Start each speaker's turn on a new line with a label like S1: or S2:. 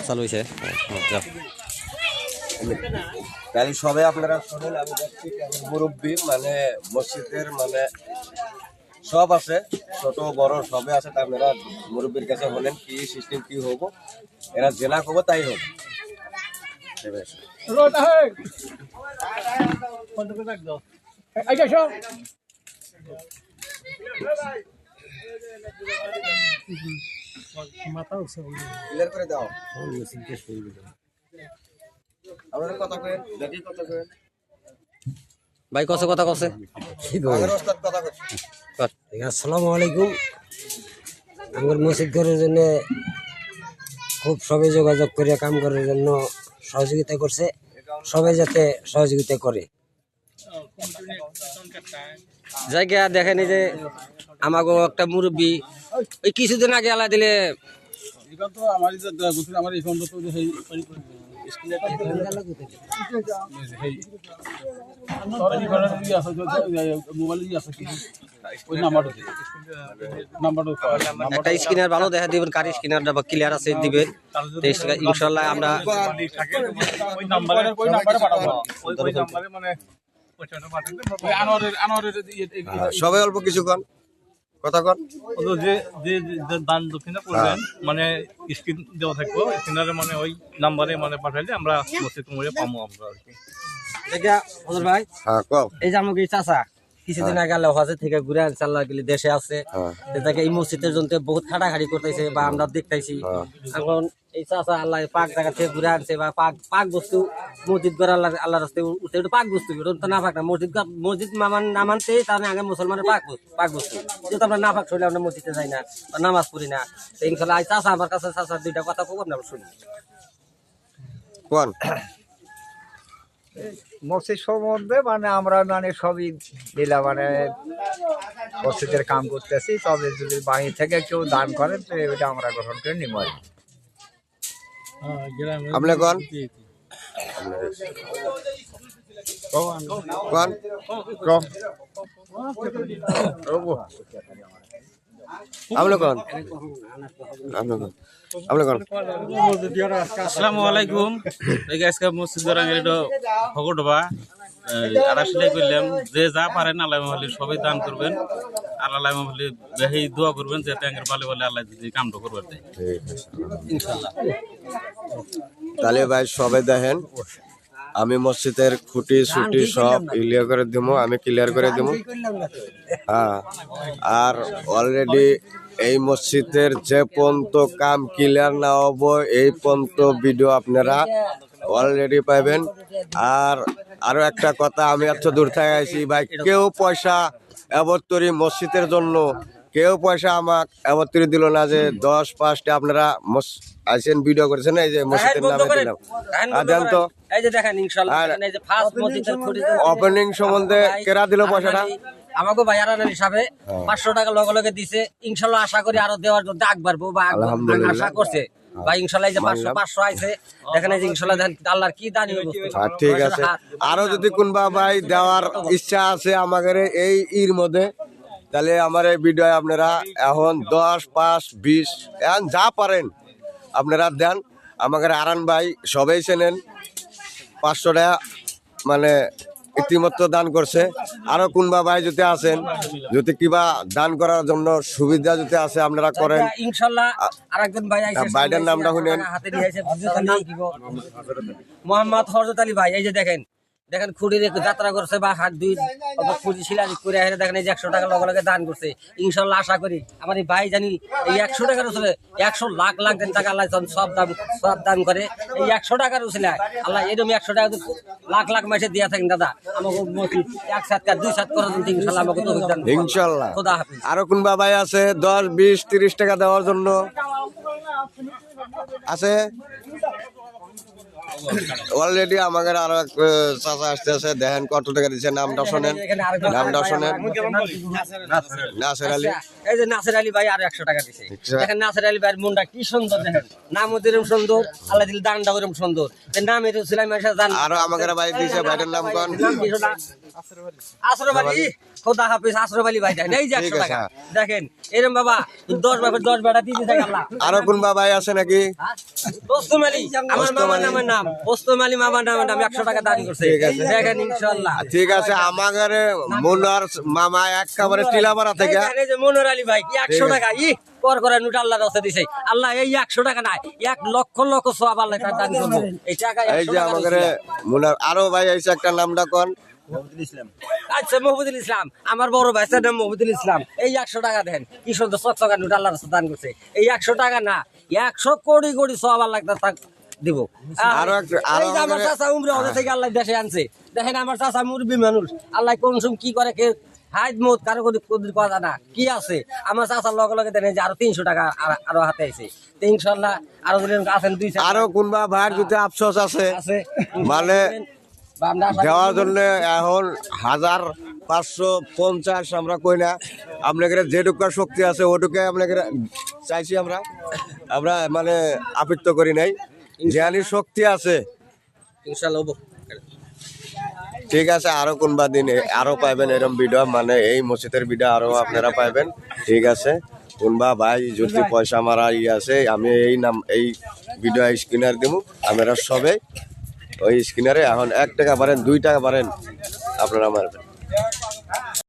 S1: চালু হয়েছে যাও।
S2: তাহলে সবাই আপনারা শোনেন, আমি দেখছি মুরব্বী মানে মসজিদের মানে সব আছে, ছোট বড় সবে আছে। তা আপনারা মুরব্বীর কাছে হলেন কি সিস্টেম কি হবো, এরা জেলা হবো তাই হবে। ক্লিয়ার করে দাও। আপনারা কথা কয়েন, দেখি কথা কয়েন।
S1: ভাই কসে কথা কসে
S2: আগের ওস্তাদ কথা কয়েন।
S3: আসসালামু আলাইকুম। আমার মসজিদ করার জন্য খুব সবাই যোগাযোগ করে কাম করার জন্য সহযোগিতা করছে, সবাই যাতে সহযোগিতা করে।
S1: জায়গা দেখেন এই যে আমাকে একটা মুরব্বী ওই কিছুদিন আগে আলা দিলে একটা স্ক্রিনার ভালো দেখা দিবেন, কার স্ক্রিনারটা বা ক্লিয়ার আছে দিবেন। ইনশাল্লাহ আমরা
S2: সবাই অল্প কিছু কন কথা কন।
S4: যে দান দক্ষিণা করবেন মানে স্ক্রিন দেওয়া থাকবো, স্ক্রিনারে মানে ওই নাম্বারে মানে পাঠাইলে আমরা মসজিদ কুমড়ে পাবো আমরা আর কি।
S1: ভাই
S2: হ্যাঁ কও।
S1: এই যে আমাকে চাচা কিছুদিন আগে আল্লাহ হজে থেকে ঘুরে আনছে, আল্লাহ গেলে দেশে আছে, তাকে এই মসজিদের জন্য বহুত খাটাখাটি করতেছে বা আমরা দেখতেছি। এখন এই চাচা আল্লাহ পাক জায়গা থেকে ঘুরে আনছে বা পাক বস্তু মসজিদ করে আল্লাহ রাস্তায় উঠতে, এটা পাক বস্তু, এটা না পাক না। মসজিদ না মানতেই তার আগে মুসলমানের পাক বস্তু, যেহেতু আমরা না পাক শরীরে আমরা মসজিদে যাই না বা নামাজ পড়ি না। তো ইনশাল্লাহ এই চাচা আমার কাছে চাচা দুইটা কথা খুব আমরা শুনি
S2: কোন
S5: মসজিদ সম্বন্ধে মানে আমরা মানে সবই দিলা মানে মসজিদের কাম করতেছি, তবে যদি বাহির থেকে কেউ দান করেন তো এটা আমরা গ্রহণ করে নিব।
S2: আপনি কোন কোন আপনি কোন
S4: আসসালামু আলাইকুম। আজকে মসজিদ গরাঙ্গের এটা ভগটবা আড়াইশিলাই করলাম। যে যা পারেন আল্লাহ মাহলি সবাই দান করবেন, আর আল্লাহ মাহলি বেশি দোয়া করবেন যাতে আঙ্গের ভালো ভালো আল্লাহ যদি কামটা করবার দেয় ইনশাল্লাহ।
S2: তাহলে ভাই সবাই দেখেন, আমি মসজিদের খুঁটি ছুটি সব ক্লিয়ার করে দিব, আমি ক্লিয়ার করে দিব। হ্যাঁ, আর অলরেডি এই মসজিদের যে পর্যন্ত কাম ক্লিয়ার না হবো এই পর্যন্ত ভিডিও আপনারা অলরেডি পাইবেন। আর আরো একটা কথা, আমি এত দূর থেকে আইছি ভাই, কেউ পয়সা এবতরি মসজিদের জন্য কেউ পয়সা আমাকে এবতরি দিল না যে 10-5টা আপনারা আইসেন ভিডিও করেছেন এই যে মসজিদের নামে দিলাম। আর দেন তো
S1: এই যে দেখেন ইনশাআল্লাহ এই যে ফার্স্ট মসজিদের খুঁটি
S2: ওপেনিং সম্বন্ধে কেরা দিল পয়সাটা?
S1: আমাকে ভাইয়ারা হিসাবে 500 টাকা লগে লগে দিছে। ইনশাআল্লাহ আশা করি আরো দেওয়ার জন্য আগ বাড়বো বা আশা করছে ভাই। ইনশাআল্লাহ এই যে 500 আইছে, দেখেন এই যে ইনশাআল্লাহ আল্লাহর কি দানি বস্তু।
S2: ঠিক আছে, আরো যদি কোনবা ভাই দেওয়ার ইচ্ছা আছে আমাদের এই ইর মধ্যে, তাহলে আমার এই ভিডিও আপনারা এখন 10, 5, 20 এখন যা পারেন আপনারা দেন। আমাদের আরান ভাই সবাই চেনেন, 500 টাকা মানে ইতিমধ্যে দান করছে। আরো কোনবা ভাই যদি আছেন, যদি কিবা দান করার জন্য সুবিধা যদি আছে আপনারা করেন
S1: ইনশাআল্লাহ। আরেকজন ভাই আইছে,
S2: ভাইটার নামটা শুনেন,
S1: হাতে নিয়ে আইছে, নাম কি গো? মোহাম্মদ হযরত আলী ভাই। এই যে দেখেন খুঁড়ির যাত্রা করছে বা হাত দুই খুঁজি শিলারি করে আসলে দেখেন এই যে 100 টাকা লগে লগে দান করছে। ইনশাআল্লাহ আশা করি আমার এই ভাই জানি এই 100 টাকার উসলে 100 লাখ লাখ টাকা আল্লাহ সব দান করে। এই 100 টাকার উসলে আল্লাহ এরকম 100 টাকা লাখ লাখ মাসে দিয়া থাকেন দাদা। আমাকে মসজিদ 1 সাত কার 2 সাত করার জন্য ইনশাআল্লাহ আমাকে তৌফিক দান করুন
S2: ইনশাআল্লাহ।
S1: খোদা হাফেজ।
S2: আরো কোনবা ভাই আছে 10, 20, 30 টাকা দেওয়ার জন্য আছে? অলরেডি আমাদের আরো এক চাচা আসতেছে, দেখেন কত টাকা দিচ্ছে। নামটা শোনেন, নামটা শোনেন। নাসের আলী।
S1: এই যে নাসের আলী ভাই আরো 100 টাকা দিছে। দেখেন নাসের আলী ভাইয়ের মনটা কি সুন্দর, দেখেন নাম ওরকম সুন্দর, আল্লাহ দিল দানটা ওরকম সুন্দর। নাম এর ছিলাম দান।
S2: আরো আমাদের ভাই দিছে, ভাইটার নাম কোন?
S1: আশরফ আলী খোদা হাফিজ আশরফ আলী ভাই দেন এই যে 100 টাকা দেখেন এরকম বাবা 10 বেটা দিয়ে দিতে আল্লাহ
S2: আরো কোন ভাই আছে নাকি?
S1: ওস্তম আলী আমার মামার নামের নাম ওস্তম আলী মামার নামের নাম 100 টাকা দান করছে দেখেন ইনশাআল্লাহ
S2: ঠিক আছে আমাদের মনোর মামা একেবারে টিলাপাড়া থেকে
S1: এই যে মনোর আলী ভাই কি 100 টাকা কর করে নোট আল্লাহর রাস্তা দিছে আল্লাহ এই 100 টাকা নাই 1 লক্ষ লক্ষ সওয়াব আল্লাহ তার দান করবে এই টাকা 100 টাকা
S2: এই যে আমাদের মনোর আরো ভাই আছে একটা নামটা কোন?
S1: আচ্ছা মহবুদুল ইসলাম আমার বড় ভাই তার নাম মহবুদুল ইসলাম এই 100 টাকা দেন কি সুন্দর চকচকা নোট আল্লাহর রাস্তা দান করছে এই 100 টাকা না 100 কোটি কোটি সওয়াব আল্লাহ তার দিব
S2: আরো
S1: এই যে আমার চাচা উমরে ওদের থেকে আল্লাহ দেশে আনছে দেখেন আমার চাচা মুরব্বী মানুষ আল্লাহ কোন সময় কি করে কে হাইদ মত কারো কোন কথা না কি আছে আমার চাচার লগে লগে দেন যে আরো 300 টাকা আরো হাতে আছে ইনশাআল্লাহ আরো দিন আছেন 2
S2: আরো কোন ভাইয়ের যদি আফসোস আছে
S1: আছে
S2: মানে
S1: বা আমরা
S2: দেওয়ার জন্য এখন 1550 আমরা কই না আপনাদের যেটুকু শক্তি আছে ওটুকু আপনাদের চাইছি আমরা মানে আপিত্ত করি নাই জ্ঞানী শক্তি আছে
S1: ইনশাআল্লাহ
S2: ঠিক আছে আরো কোনবা দিন আরো পাইবেন এরকম ভিডিও মানে এই মসজিদের ভিডিও আরো আপনারা পাইবেন ঠিক আছে কোনবা ভাই যদি পয়সা মারা আছে আমি এই ভিডিও স্ক্রিনার দিব আমরা সবে ওই স্ক্রিনারে এখন 1 টাকা পারেন 2 টাকা পারেন আপনারা মারবেন